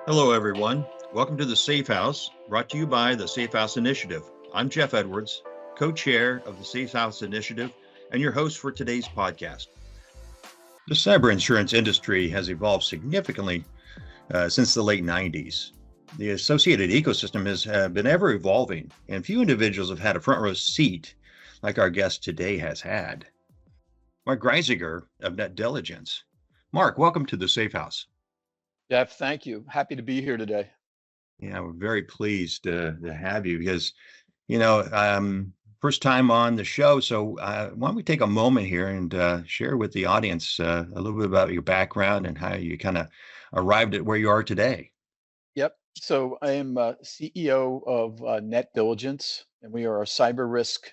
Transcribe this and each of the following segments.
Hello, everyone. Welcome to the Safe House, brought to you by the Safe House Initiative. I'm Jeff Edwards, co chair of the Safe House Initiative, and your host for today's podcast. The cyber insurance industry has evolved significantly since the late 90s. The associated ecosystem has been ever evolving, and few individuals have had a front row seat like our guest today has had. Mark Greisiger of NetDiligence. Mark, welcome to the Safe House. Jeff, thank you. Happy to be here today. Yeah, we're very pleased to have you because, first time on the show. So why don't we take a moment here and share with the audience a little bit about your background and how you kind of arrived at where you are today? Yep. So I am CEO of NetDiligence, and we are a cyber risk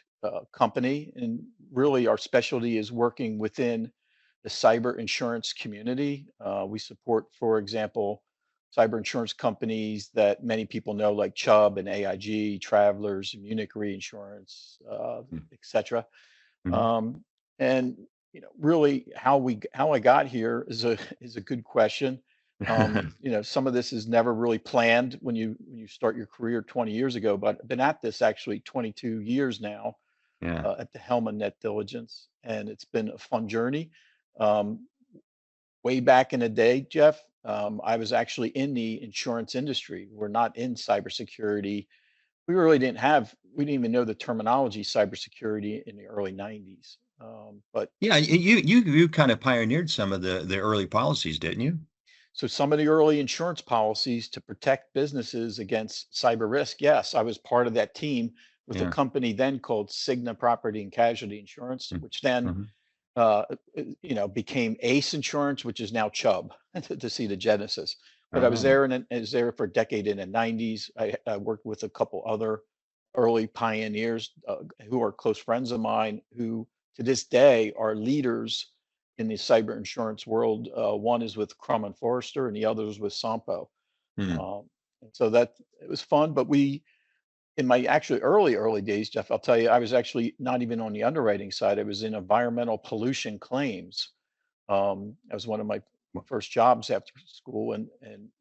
company. And really, our specialty is working within the cyber insurance community. We support, for example, cyber insurance companies that many people know, like Chubb and AIG, Travelers, Munich Reinsurance, etc. Mhm. Um, and really, how I got here is a good question. Some of this is never really planned when you start your career 20 years ago, but I've been at this actually 22 years now Yeah. at the helm of Net Diligence, and it's been a fun journey. Um, Way back in the day, Jeff, I was actually in the insurance industry. We're not in cybersecurity. We didn't even know the terminology cybersecurity in the early 90s. But Yeah, you kind of pioneered some of the early policies, didn't you? so some of the early insurance policies to protect businesses against cyber risk, yes, I was part of that team with a Yeah. company then called Cigna Property and Casualty Insurance, which then Mm-hmm. became Ace Insurance, which is now Chubb, to see the genesis. But Oh. I was there for a decade in the 90s. I worked with a couple other early pioneers who are close friends of mine who to this day are leaders in the cyber insurance world. One is with Crum and Forrester and the other is with Sampo. Hmm. Um, and so that it was fun, but in my actually early days, Jeff, I'll tell you, I was actually not even on the underwriting side. I was in environmental pollution claims. That was one of my first jobs after school and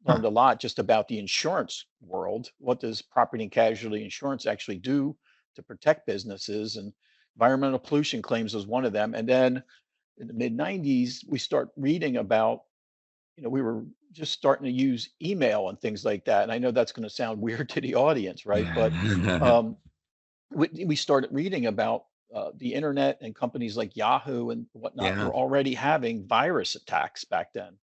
Huh. learned a lot just about the insurance world. What does property and casualty insurance actually do to protect businesses? And environmental pollution claims was one of them. And then in the mid 90s, we start reading about, we were just starting to use email and things like that. And I know that's going to sound weird to the audience, right? But um, we started reading about the internet and companies like Yahoo and whatnot Yeah. were already having virus attacks back then.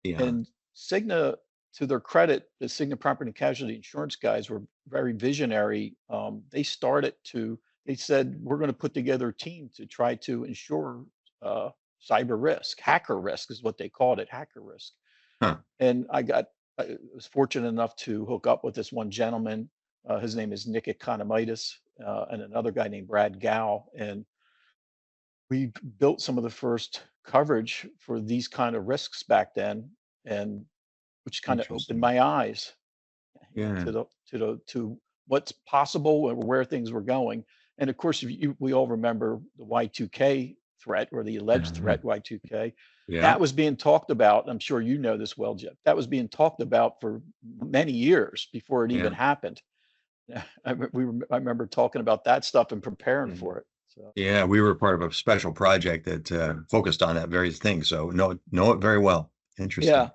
Yeah. And Cigna, to their credit, the Cigna Property and Casualty Insurance guys were very visionary. They said, we're going to put together a team to try to ensure uh, cyber risk, hacker risk is what they called it, hacker risk. Huh. And I was fortunate enough to hook up with this one gentleman. His name is Nick Economitis, and another guy named Brad Gow. And we built some of the first coverage for these kind of risks back then, and which kind of opened Interesting. my eyes, Yeah. to what's possible and where things were going. And of course, we all remember the Y2K threat or the alleged threat Y2K. Yeah. That was being talked about. I'm sure you know this well, Jeff. That was being talked about for many years before it even Yeah. happened. I remember talking about that stuff and preparing Yeah. for it. So Yeah, we were part of a special project that focused on that very thing. So know it very well. yeah, Interesting.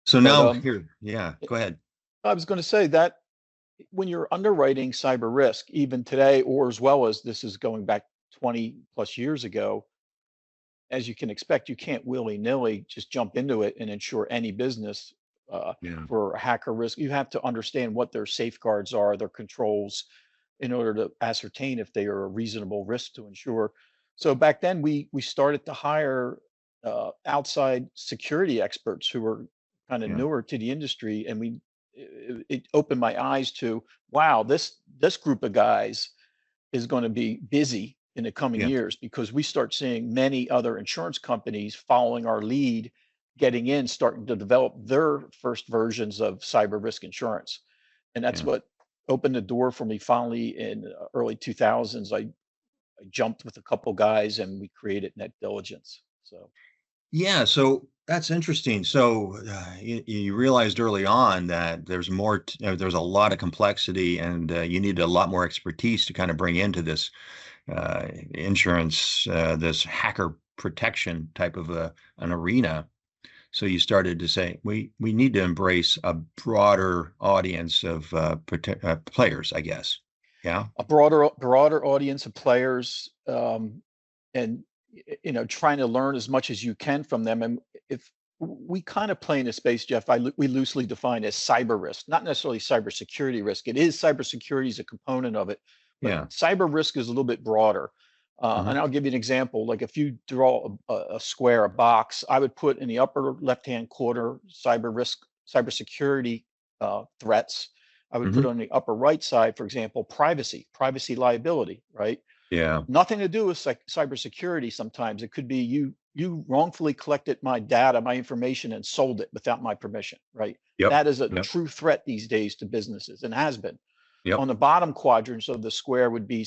So but now here, yeah, go ahead. I was going to say that when you're underwriting cyber risk, even today, or as well as this is going back 20 plus years ago, as you can expect, you can't willy nilly just jump into it and insure any business uh, Yeah. for a hacker risk. You have to understand what their safeguards are, their controls, in order to ascertain if they are a reasonable risk to insure. So back then, we started to hire outside security experts who were kind of Yeah. newer to the industry, and it opened my eyes to wow, this group of guys is going to be busy in the coming Yeah. years because we start seeing many other insurance companies following our lead, getting in, starting to develop their first versions of cyber risk insurance. And that's Yeah. what opened the door for me finally in early 2000s. I jumped with a couple guys and we created Net Diligence. So Yeah, so that's interesting. So you realized early on that there's a lot of complexity, and you needed a lot more expertise to kind of bring into this insurance, this hacker protection type of an arena. So you started to say we need to embrace a broader audience of players, I guess. Yeah. A broader audience of players, and trying to learn as much as you can from them. And if we kind of play in a space, Jeff, we loosely define as cyber risk, not necessarily cybersecurity risk. It is cybersecurity is a component of it, but Yeah. cyber risk is a little bit broader. Uh-huh. And I'll give you an example. Like if you draw a square, a box, I would put in the upper left-hand corner cybersecurity threats. I would put Hmm. on the upper right side, for example, privacy liability, right? Yeah. Nothing to do with cybersecurity. Sometimes it could be you wrongfully collected my data, my information, and sold it without my permission, right? Yep. That is a Yep. true threat these days to businesses and has been. On Yep. the bottom quadrants of the square would be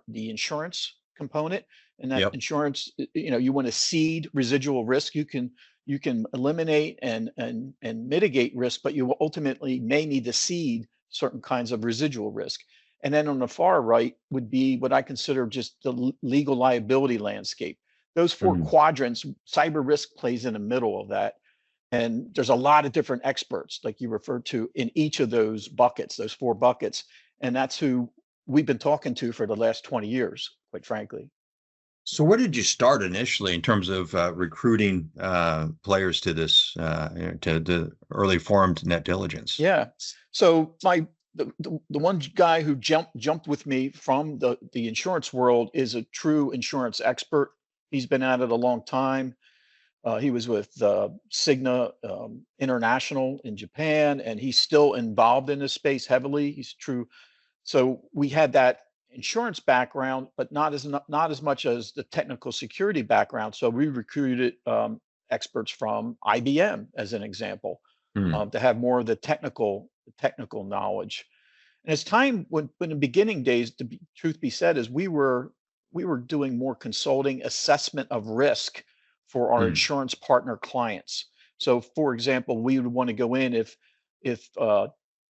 the insurance component, and that Yep. insurance, you want to seed residual risk. You can eliminate and mitigate risk, but you ultimately may need to seed certain kinds of residual risk. And then on the far right would be what I consider just the legal liability landscape. Those four Mhm. quadrants, cyber risk plays in the middle of that. And there's a lot of different experts, like you referred to, in each of those buckets, those four buckets. And that's who we've been talking to for the last 20 years, quite frankly. So where did you start initially in terms of recruiting players to this to the early formed net diligence? Yeah. So the one guy who jumped with me from the insurance world is a true insurance expert. He's been at it a long time. He was with Cigna International in Japan, and he's still involved in this space heavily. He's true. So we had that insurance background, but not as much as the technical security background. So we recruited experts from IBM, as an example, Hmm. to have more of the technical knowledge. And as time when the beginning days, truth be said, is we were doing more consulting assessment of risk for our Hmm. insurance partner clients. So, for example, we would want to go in if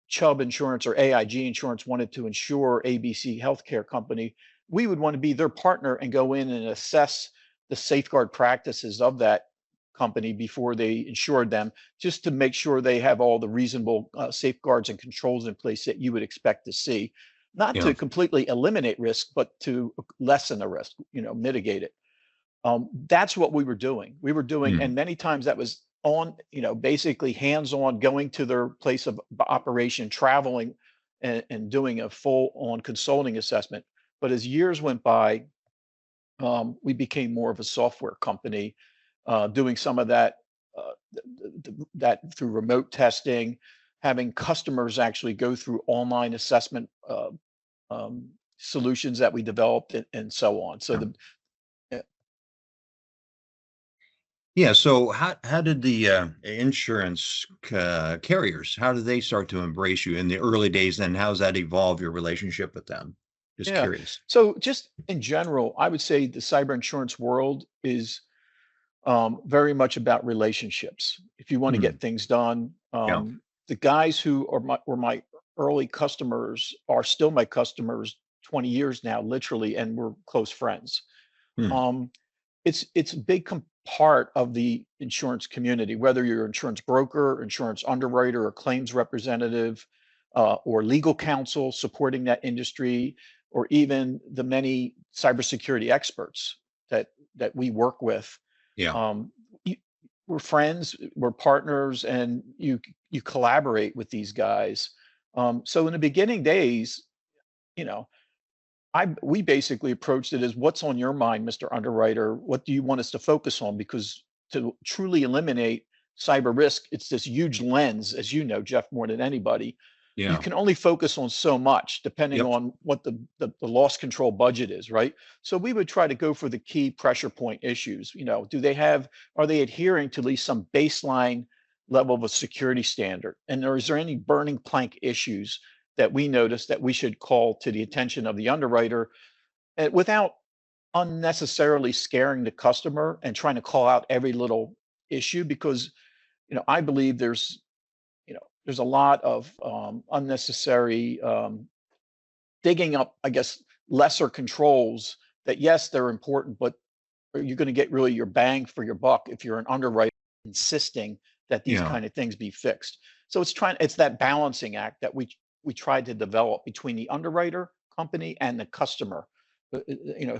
Chubb Insurance or AIG Insurance wanted to insure ABC Healthcare Company, we would want to be their partner and go in and assess the safeguard practices of that company before they insured them, just to make sure they have all the reasonable safeguards and controls in place that you would expect to see, not Yeah. to completely eliminate risk, but to lessen the risk, mitigate it. That's what we were doing. Hmm. And many times that was on, basically hands-on, going to their place of operation, traveling, and doing a full-on consulting assessment. But as years went by, we became more of a software company, doing some of that, that through remote testing, having customers actually go through online assessment solutions that we developed, and so on. So Yeah. the Yeah. So how did the insurance carriers, how did they start to embrace you in the early days? Then how's that evolve your relationship with them? Just Yeah. curious. So just in general, I would say the cyber insurance world is very much about relationships. If you want to Hmm. get things done, Yeah. the guys who were my early customers are still my customers 20 years now, literally, and we're close friends. Hmm. Um, it's a big part of the insurance community, whether you're an insurance broker, insurance underwriter, or claims representative, or legal counsel supporting that industry, or even the many cybersecurity experts that we work with. Yeah. um, you, we're friends, we're partners, and you collaborate with these guys. So in the beginning days, you know, we basically approached it as, what's on your mind, Mr. Underwriter? What do you want us to focus on? Because to truly eliminate cyber risk, it's this huge lens, as you know, Jeff, more than anybody. You Yeah. can only focus on so much depending Yep. on what the loss control budget is, right? So we would try to go for the key pressure point issues. Are they adhering to at least some baseline level of a security standard? And is there any burning plank issues that we notice that we should call to the attention of the underwriter, without unnecessarily scaring the customer and trying to call out every little issue because, I believe there's a lot of unnecessary digging up, I guess, lesser controls that, yes, they're important, but you're going to get really your bang for your buck if you're an underwriter insisting that these Yeah. kind of things be fixed. So it's that balancing act that we tried to develop between the underwriter company and the customer.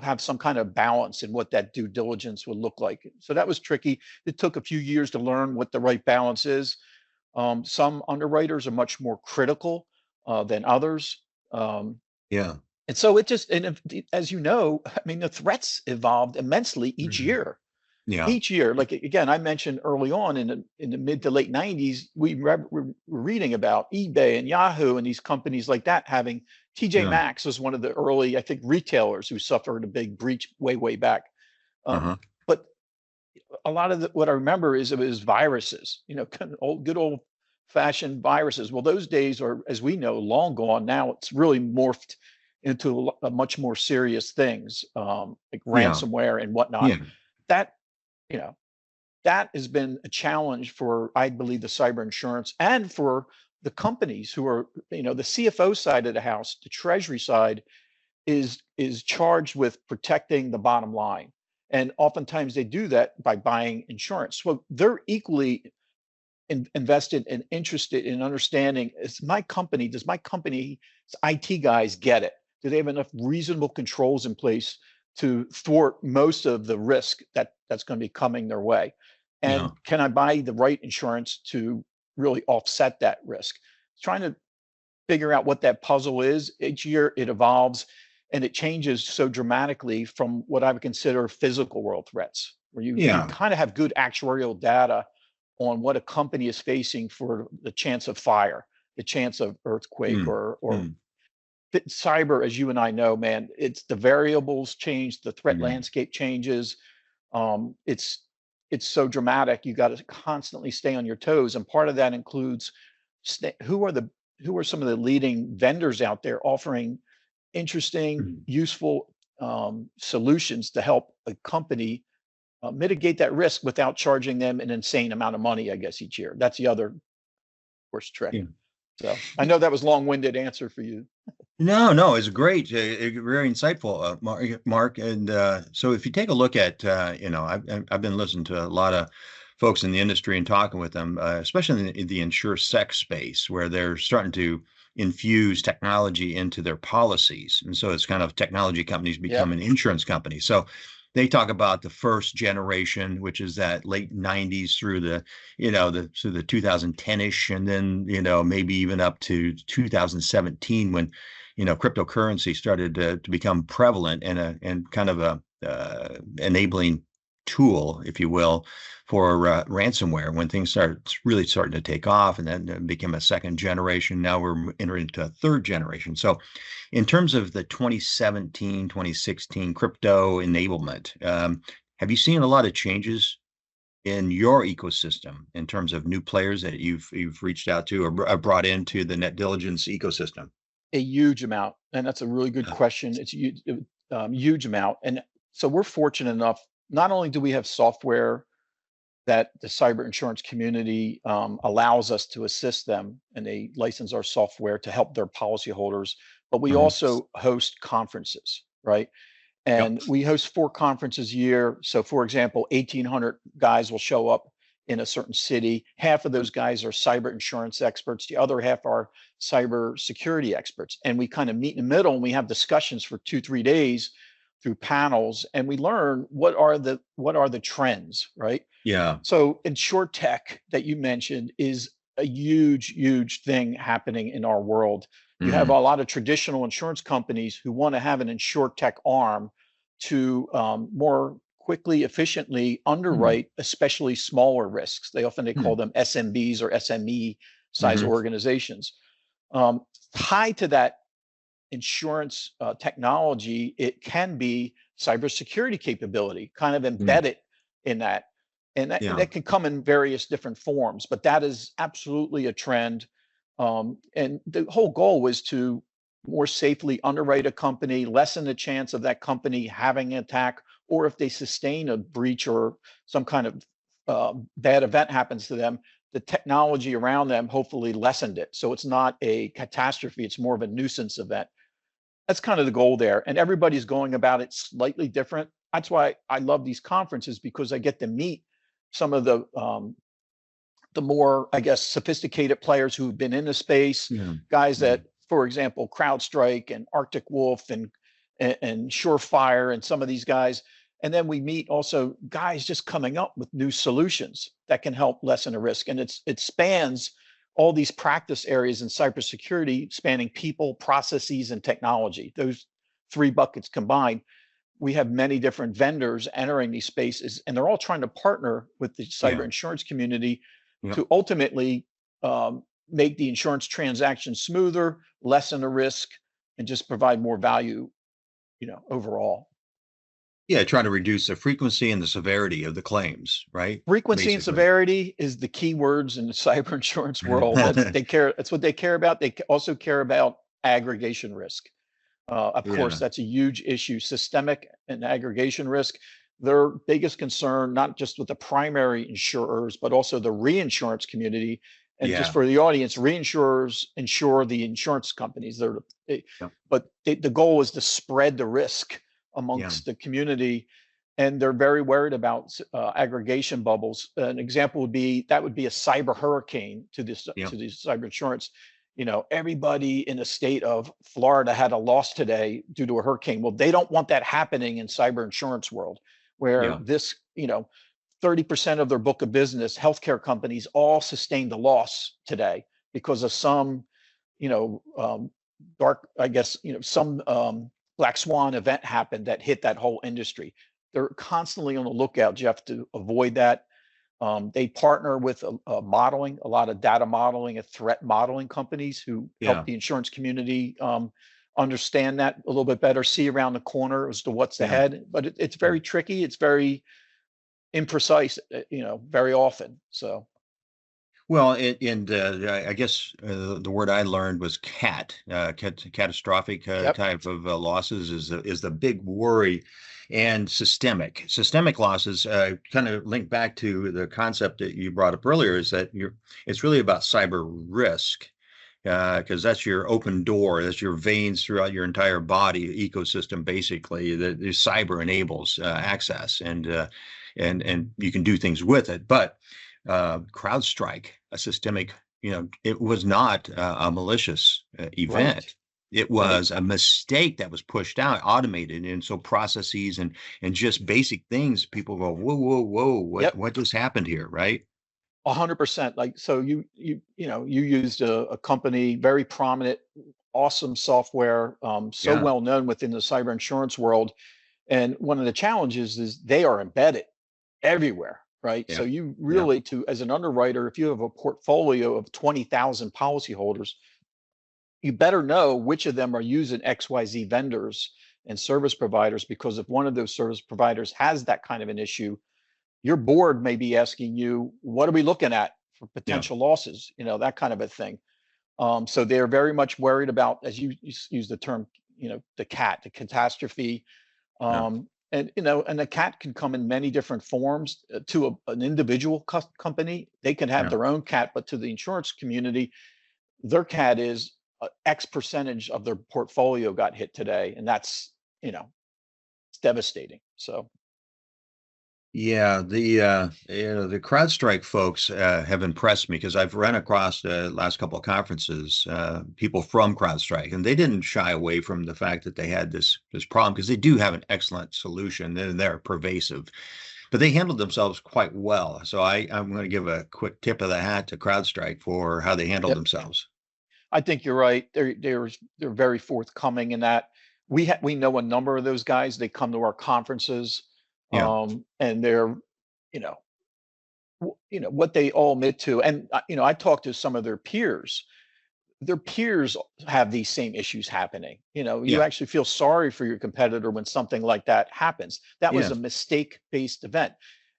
Have some kind of balance in what that due diligence would look like. So that was tricky. It took a few years to learn what the right balance is. Some underwriters are much more critical than others. Yeah. And so it just, and as you know, I mean, the threats evolved immensely each Mhm. year. Yeah. Each year, like again, I mentioned early on in the mid to late 90s, we're reading about eBay and Yahoo and these companies like that having. TJ Yeah. Maxx was one of the early, I think, retailers who suffered a big breach way back. Uh-huh. But a lot of what I remember is it was viruses, kind of good old fashioned viruses. Well, those days are, as we know, long gone. Now it's really morphed into a much more serious things, like Yeah. ransomware and whatnot. Yeah. That, you know, that has been a challenge for, I believe, the cyber insurance and for the companies who are, the CFO side of the house, the treasury side is charged with protecting the bottom line. And oftentimes they do that by buying insurance. So they're equally invested and interested in understanding, does my company's IT guys get it? Do they have enough reasonable controls in place to thwart most of the risk that's going to be coming their way? Yeah. And can I buy the right insurance to really offset that risk? Trying to figure out what that puzzle is. Each year it evolves and it changes so dramatically from what I would consider physical world threats, where you Yeah. kind of have good actuarial data on what a company is facing for the chance of fire, the chance of earthquake, Mm. or Mm. cyber, as you and I know, man, it's the variables change, the threat Mm. landscape changes. It's so dramatic. You got to constantly stay on your toes, and part of that includes who are some of the leading vendors out there offering interesting, Mm. useful solutions to help a company mitigate that risk without charging them an insane amount of money, I guess, each year. That's the other worst trick. Yeah. So I know that was long-winded answer for you. No, no, it's great. Very insightful, Mark. And so if you take a look at, I've been listening to a lot of folks in the industry and talking with them, especially in the InsurSec space, where they're starting to infuse technology into their policies. And so it's kind of technology companies Yep. becoming insurance companies. So they talk about the first generation, which is that late 90s through the 2010-ish, and then, maybe even up to 2017 when cryptocurrency started to become prevalent and kind of a enabling tool, if you will, for ransomware when things really starting to take off, and then became a second generation. Now we're entering into a third generation. So in terms of the 2017, 2016 crypto enablement, have you seen a lot of changes in your ecosystem in terms of new players that you've reached out to or brought into the NetDiligence ecosystem? A huge amount, and that's a really good question. It's a huge amount, and so we're fortunate enough. Not only do we have software that the cyber insurance community allows us to assist them, and they license our software to help their policyholders, but we Mhm. also host conferences, right? Yep. And we host 4 conferences a year. So, for example, 1,800 guys will show up in a certain city. Half of those guys are cyber insurance experts. The other half are cyber security experts. And we kind of meet in the middle and we have discussions for 2, 3 days through panels, and we learn what are the trends, right? Yeah. So, insure tech that you mentioned is a huge thing happening in our world. You have Mm. a lot of traditional insurance companies who want to have an insure tech arm to more quickly, efficiently Mm. underwrite, especially smaller risks. They call Mm. them SMBs or SME size Mhm. organizations. Tied to that insurance technology, it can be cybersecurity capability, kind of Mm. embedded in that. And that, Yeah. that can come in various different forms, but that is absolutely a trend. And the whole goal was to more safely underwrite a company, lessen the chance of that company having an attack, or if they sustain a breach or some kind of bad event happens to them, the technology around them hopefully lessened it. So it's not a catastrophe, it's more of a nuisance event. That's kind of the goal there. And everybody's going about it slightly different. That's why I love these conferences, because I get to meet some of the more, I guess, sophisticated players who've been in the space, Yeah. guys that, for example, CrowdStrike and Arctic Wolf and Surefire and some of these guys. And then we meet also guys just coming up with new solutions that can help lessen the risk. And it spans all these practice areas in cybersecurity, spanning people, processes, and technology. Those three buckets combined. We have many different vendors entering these spaces, and they're all trying to partner with the cyber insurance community to ultimately make the insurance transaction smoother, lessen the risk, and just provide more value, overall. Yeah, trying to reduce the frequency and the severity of the claims, right? Frequency and Basically. severity is the key words in the cyber insurance world. That's what they care about. They also care about aggregation risk. Of course, that's a huge issue. Systemic and aggregation risk. Their biggest concern, not just with the primary insurers, but also the reinsurance community. And just for the audience, reinsurers insure the insurance companies. But the goal is to spread the risk amongst the community, and they're very worried about aggregation bubbles. An example would be a cyber hurricane to this to the cyber insurance. Everybody in the state of Florida had a loss today due to a hurricane. Well, they don't want that happening in cyber insurance world, where this 30% of their book of business, healthcare companies, all sustained a loss today because of some dark, I guess, some black swan event happened that hit that whole industry. They're constantly on the lookout, Jeff, to avoid that. They partner with a lot of data modeling and threat modeling companies who help the insurance community understand that a little bit better, see around the corner as to what's ahead. But it's very tricky. It's very imprecise, very often. So. Well, I guess the word I learned was catastrophic type of losses is the big worry, and systemic losses kind of link back to the concept that you brought up earlier, is that it's really about cyber risk, because that's your open door, that's your veins throughout your entire body ecosystem, basically. The cyber enables access, and you can do things with it, but CrowdStrike, a systemic, it was not a malicious event. Right. It was a mistake that was pushed out, automated, and so processes and just basic things, people go, whoa, what just happened here, right? 100%. Like, so you used a company, very prominent, awesome software, well known within the cyber insurance world, and one of the challenges is they are embedded everywhere. Right. So you really, as an underwriter, if you have a portfolio of 20,000 policyholders, you better know which of them are using XYZ vendors and service providers, because if one of those service providers has that kind of an issue, your board may be asking you, what are we looking at for potential losses? That kind of a thing. So they're very much worried about, as you use the term, the catastrophe. And the cat can come in many different forms. To an individual company, they can have their own cat, but to the insurance community, their cat is X percentage of their portfolio got hit today, and that's it's devastating. So. Yeah, the CrowdStrike folks have impressed me, because I've run across the last couple of conferences, people from CrowdStrike, and they didn't shy away from the fact that they had this problem, because they do have an excellent solution, and they're pervasive, but they handled themselves quite well. So I'm going to give a quick tip of the hat to CrowdStrike for how they handled themselves. I think you're right. They're very forthcoming in that. We know a number of those guys. They come to our conferences. And they're, what they all admit to. And, I talked to some of their peers. Their peers have these same issues happening. You actually feel sorry for your competitor when something like that happens. That was a mistake-based event.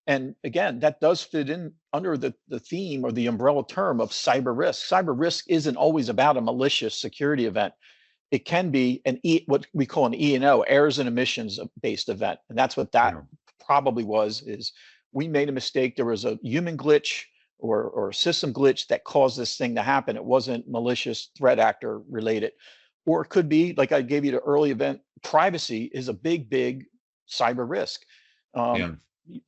And again, that does fit in under the theme or the umbrella term of cyber risk. Cyber risk isn't always about a malicious security event. It can be what we call an E&O, errors and omissions based event. And that's what that probably is we made a mistake. There was a human glitch or a system glitch that caused this thing to happen. It wasn't malicious threat actor related. Or it could be, like I gave you the early event, privacy is a big cyber risk. Yeah.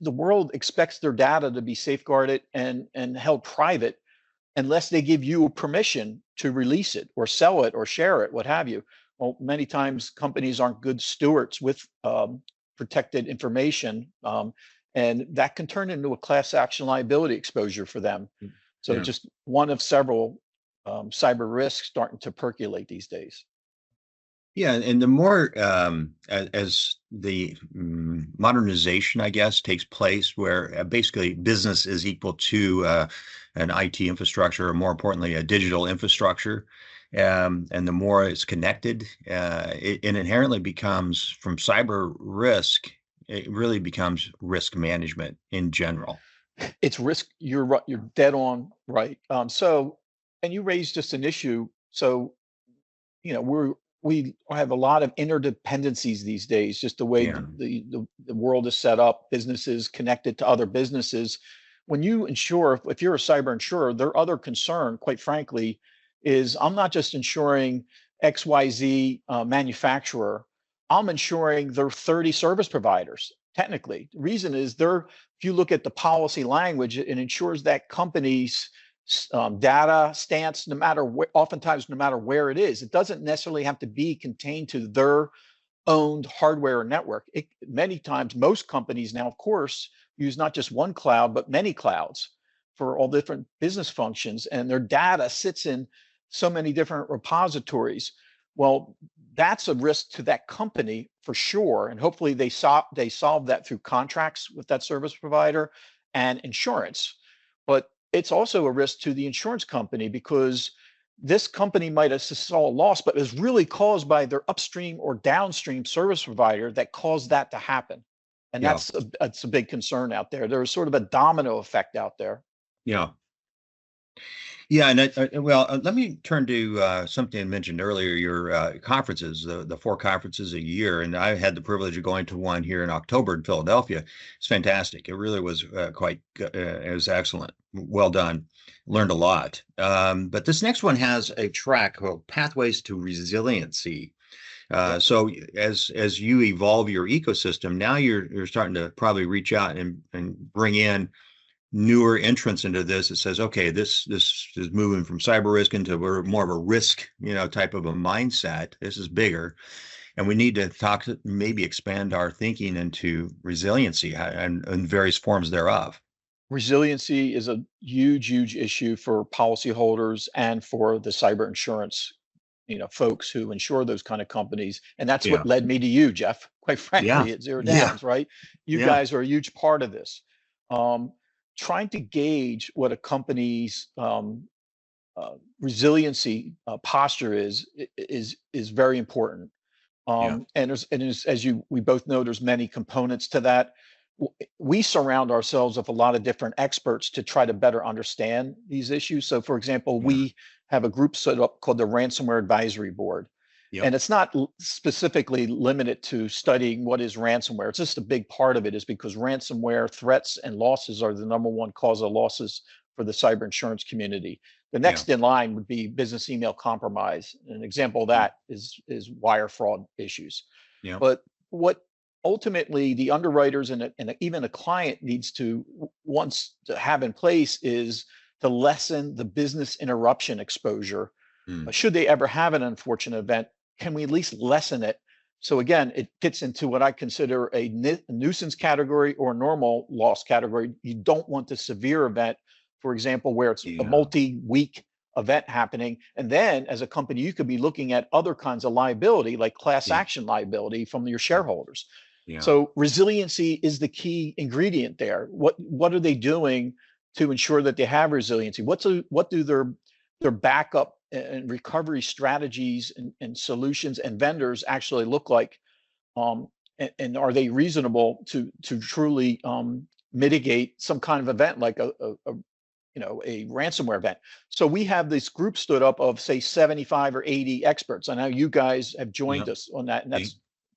The world expects their data to be safeguarded and held private unless they give you permission to release it or sell it or share it, what have you. Well, many times companies aren't good stewards with protected information, and that can turn into a class action liability exposure for them. So Yeah. just one of several cyber risks starting to percolate these days. Yeah, and the more as the modernization, I guess, takes place, where basically business is equal to an IT infrastructure, or more importantly, a digital infrastructure, and the more it's connected, it inherently becomes, from cyber risk, it really becomes risk management in general. It's risk. You're right. You're dead on right. And you raised just an issue. So we have a lot of interdependencies these days, just the way Yeah, the world is set up, businesses connected to other businesses. When you insure, if you're a cyber insurer, their other concern, quite frankly, is I'm not just insuring XYZ manufacturer, I'm insuring their 30 service providers. Technically, the reason is if you look at the policy language, it ensures that companies data stance, oftentimes no matter where it is. It doesn't necessarily have to be contained to their owned hardware or network. Many times, most companies now, of course, use not just one cloud, but many clouds for all different business functions, and their data sits in so many different repositories. Well, that's a risk to that company for sure, and hopefully they solve that through contracts with that service provider and insurance. But it's also a risk to the insurance company, because this company might have saw a loss, but it was really caused by their upstream or downstream service provider that caused that to happen. And yeah, that's a big concern out there. There's sort of a domino effect out there. yeah. Yeah, and well, let me turn to something I mentioned earlier, your conferences, the four conferences a year, and I had the privilege of going to one here in October in Philadelphia. It's fantastic. It really was it was excellent. Well done. Learned a lot. But this next one has a track called Pathways to Resiliency. Yep. So as you evolve your ecosystem, now you're starting to probably reach out and bring in newer entrants into this. It says, okay, this is moving from cyber risk into more of a risk, type of a mindset. This is bigger, and we need to maybe expand our thinking into resiliency and various forms thereof. Resiliency is a huge issue for policyholders and for the cyber insurance, folks who insure those kind of companies. And that's Yeah, what led me to you, Jeff, quite yeah, frankly, at Zero yeah, Downs, right? You yeah, guys are a huge part of this. Trying to gauge what a company's resiliency posture is very important. yeah, We both know, there's many components to that. We surround ourselves with a lot of different experts to try to better understand these issues. So, for example, yeah, we have a group set up called the Ransomware Advisory Board. yep, And it's not specifically limited to studying what is ransomware. It's just a big part of it is because ransomware threats and losses are the number one cause of losses for the cyber insurance community. The yeah, next in line would be business email compromise. An example of that is wire fraud issues. yeah, But what ultimately the underwriters and even a client needs to wants to have in place is to lessen the business interruption exposure. mm, Should they ever have an unfortunate event, can we at least lessen it? So again, it fits into what I consider a nuisance category or normal loss category. You don't want the severe event, for example, where it's a yeah, multi-week event happening. And then as a company, you could be looking at other kinds of liability, like class yeah, action liability from your shareholders. yeah, So resiliency is the key ingredient there. What are they doing to ensure that they have resiliency? What do their backup and recovery strategies and solutions and vendors actually look like? And are they reasonable to truly mitigate some kind of event like a ransomware event? So we have this group stood up of, say, 75 or 80 experts. I know you guys have yeah, joined us on that, and yeah,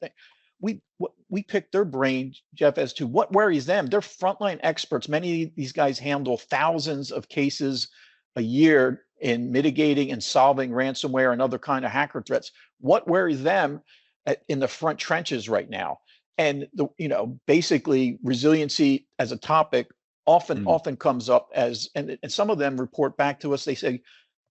that's we we picked their brain, Jeff, as to what worries them. They're frontline experts. Many of these guys handle thousands of cases a year in mitigating and solving ransomware and other kind of hacker threats. What worries them in the front trenches right now? And basically resiliency as a topic often comes up as, and some of them report back to us. They say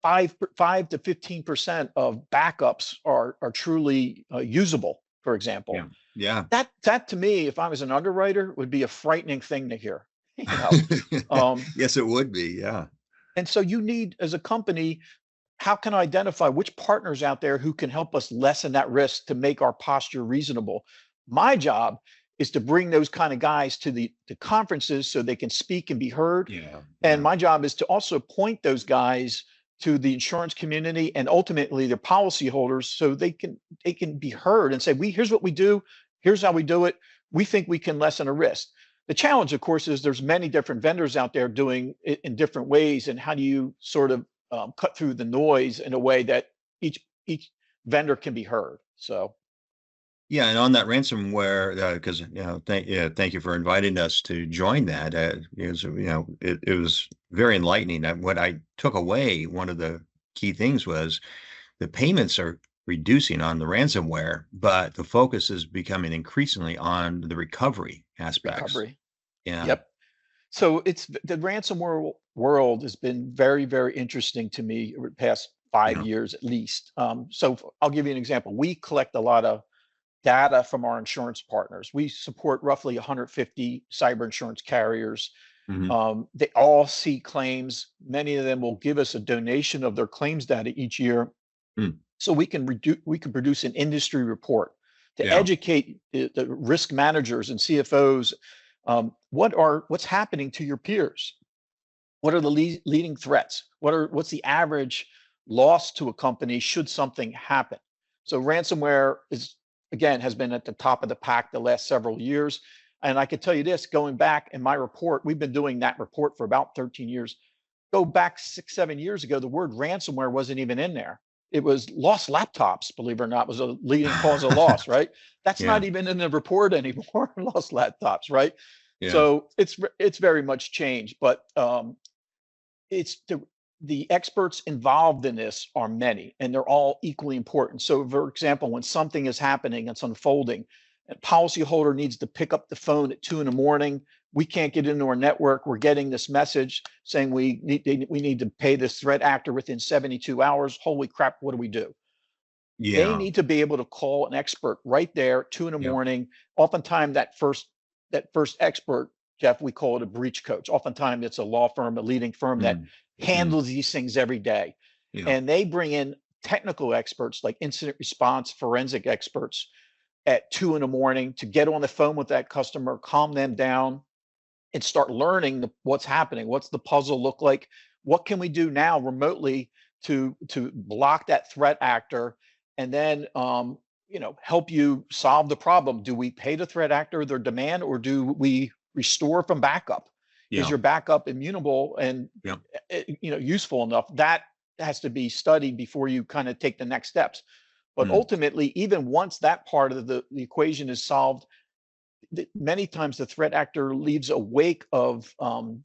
5 to 15% of backups are truly usable, for example. Yeah. Yeah. That to me, if I was an underwriter, would be a frightening thing to hear. Yes, it would be. Yeah. And so you need, as a company, how can I identify which partners out there who can help us lessen that risk to make our posture reasonable? My job is to bring those kind of guys to the conferences so they can speak and be heard. Yeah. And my job is to also point those guys to the insurance community and ultimately their policyholders so they can be heard and say, here's what we do, here's how we do it. We think we can lessen a risk. The challenge, of course, is there's many different vendors out there doing it in different ways. And how do you sort of cut through the noise in a way that each vendor can be heard? So. Yeah, and on that ransomware, because thank you for inviting us to join that. It was very enlightening. What I took away, one of the key things was the payments are reducing on the ransomware, but the focus is becoming increasingly on the recovery aspects. Recovery. Yeah. Yep. So it's the ransomware world has been very, very interesting to me over the past 5 years at least. So I'll give you an example. We collect a lot of data from our insurance partners. We support roughly 150 cyber insurance carriers. They all see claims. Many of them will give us a donation of their claims data each year, so we can produce an industry report to educate the risk managers and CFOs. What's happening to your peers? What are the leading threats? What's the average loss to a company should something happen? So ransomware has been at the top of the pack the last several years. And I can tell you this, going back in my report, we've been doing that report for about 13 years. Go back 6-7 years ago, the word ransomware wasn't even in there. It was lost laptops, believe it or not, was a leading cause of loss, right? That's not even in the report anymore, lost laptops, right? Yeah. So it's very much changed, but it's the experts involved in this are many, and they're all equally important. So, for example, when something is happening, it's unfolding, a policyholder needs to pick up the phone at 2 a.m. We can't get into our network. We're getting this message saying we need to pay this threat actor within 72 hours. Holy crap, what do we do? Yeah. They need to be able to call an expert right there, 2 a.m. Oftentimes that first expert, Jeff, we call it a breach coach. Oftentimes it's a law firm, a leading firm that handles these things every day. And they bring in technical experts like incident response, forensic experts at 2 a.m. to get on the phone with that customer, calm them down, and start learning what's happening. What's the puzzle look like? What can we do now remotely to block that threat actor and then help you solve the problem? Do we pay the threat actor their demand, or do we restore from backup? Is your backup immutable and useful enough? That has to be studied before you kind of take the next steps. But ultimately, even once that part of the equation is solved, many times the threat actor leaves a wake of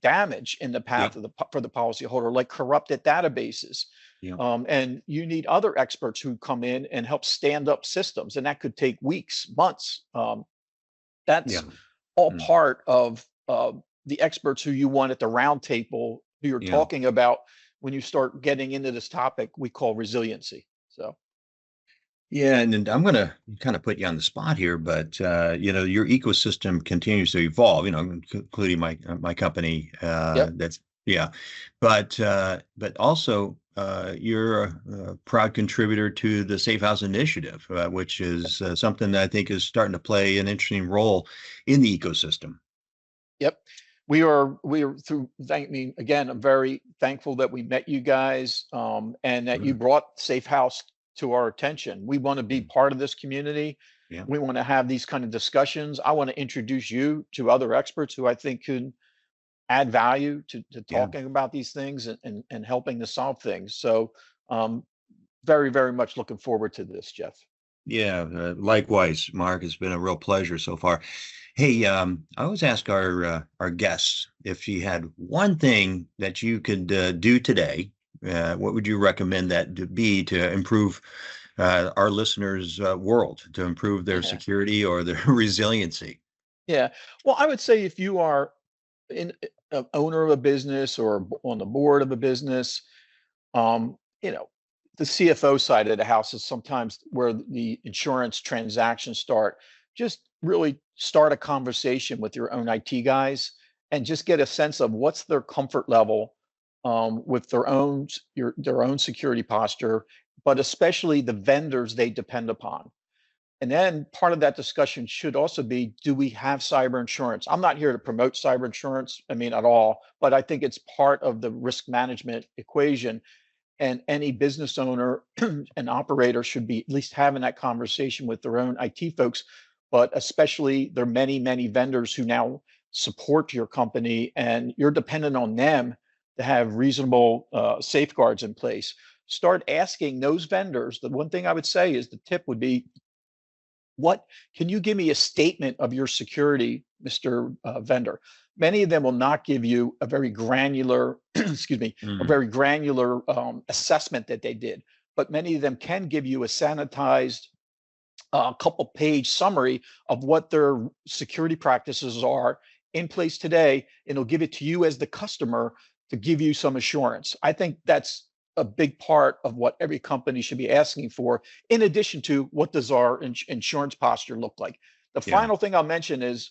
damage in the path for the policyholder, like corrupted databases. And you need other experts who come in and help stand up systems, and that could take weeks, months. That's all part of the experts who you want at the round table, who you're talking about when you start getting into this topic we call resiliency. So. Yeah, and I'm going to kind of put you on the spot here, but your ecosystem continues to evolve. Including my company. But also you're a proud contributor to the Safe House Initiative, which is something that I think is starting to play an interesting role in the ecosystem. Yep. We are through. Again, I'm very thankful that we met you guys, and that you brought Safe House to our attention. We want to be part of this community. We want to have these kind of discussions. I want to introduce you to other experts who I think can add value to talking about these things and helping to solve things. So very, very much looking forward to this, Jeff. Yeah, likewise, Mark. It's been a real pleasure so far. Hey, I always ask our guests if you had one thing that you could do today, what would you recommend that to be to improve our listeners' world, to improve their Yeah. security or their resiliency? Yeah. Well, I would say if you are in a owner of a business or on the board of a business, um, you know, the CFO side of the house is sometimes where the insurance transactions start. Just really start a conversation with your own IT guys and just get a sense of what's their comfort level with their own security posture, but especially the vendors they depend upon. And then part of that discussion should also be, do we have cyber insurance? I'm not here to promote cyber insurance, I mean, at all, but I think it's part of the risk management equation. And any business owner and operator should be at least having that conversation with their own IT folks, but especially there are many, many vendors who now support your company and you're dependent on them to have reasonable safeguards in place. Start asking those vendors. The one thing I would say is the tip would be, what can you give me a statement of your security, Mr. Vendor? Many of them will not give you a very granular, excuse me, a Mm, very granular assessment that they did, but many of them can give you a sanitized couple page summary of what their security practices are in place today, and it'll give it to you as the customer to give you some assurance. I think that's a big part of what every company should be asking for, in addition to what does our insurance posture look like. The yeah, final thing I'll mention is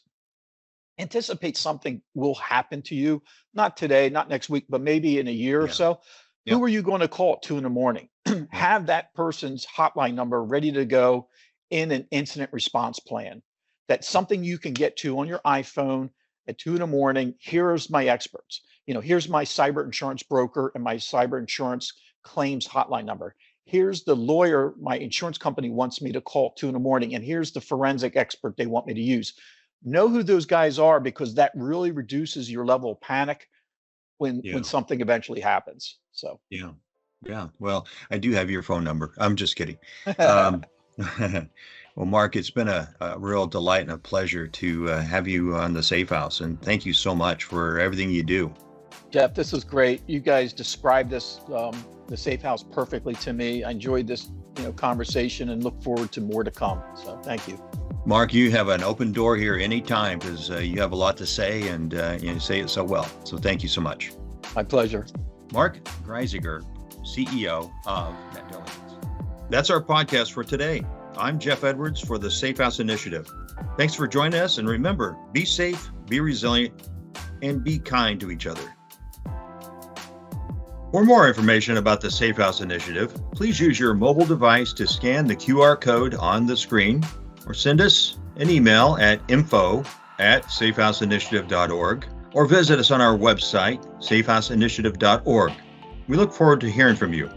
anticipate something will happen to you, not today, not next week, but maybe in a year or yeah, so. yep, Who are you going to call at 2 in the morning? yep, Have that person's hotline number ready to go in an incident response plan. That's something you can get to on your iPhone at 2 in the morning. Here's my experts. Here's my cyber insurance broker and my cyber insurance claims hotline number. Here's the lawyer my insurance company wants me to call at 2 in the morning. And here's the forensic expert they want me to use. Know who those guys are, because that really reduces your level of panic when yeah, something eventually happens. So yeah, yeah. Well, I do have your phone number. I'm just kidding. Um, well, Mark, it's been a real delight and a pleasure to have you on the Safe House, and thank you so much for everything you do. Jeff, this was great. You guys described this the safe house perfectly to me. I enjoyed this conversation and look forward to more to come. So thank you. Mark, you have an open door here anytime because you have a lot to say and you say it so well. So thank you so much. My pleasure. Mark Greisiger, CEO of NetDiligence. That's our podcast for today. I'm Jeff Edwards for the Safe House Initiative. Thanks for joining us, and remember, be safe, be resilient, and be kind to each other. For more information about the Safe House Initiative, please use your mobile device to scan the QR code on the screen or send us an email at info@safehouseinitiative.org or visit us on our website, safehouseinitiative.org. We look forward to hearing from you.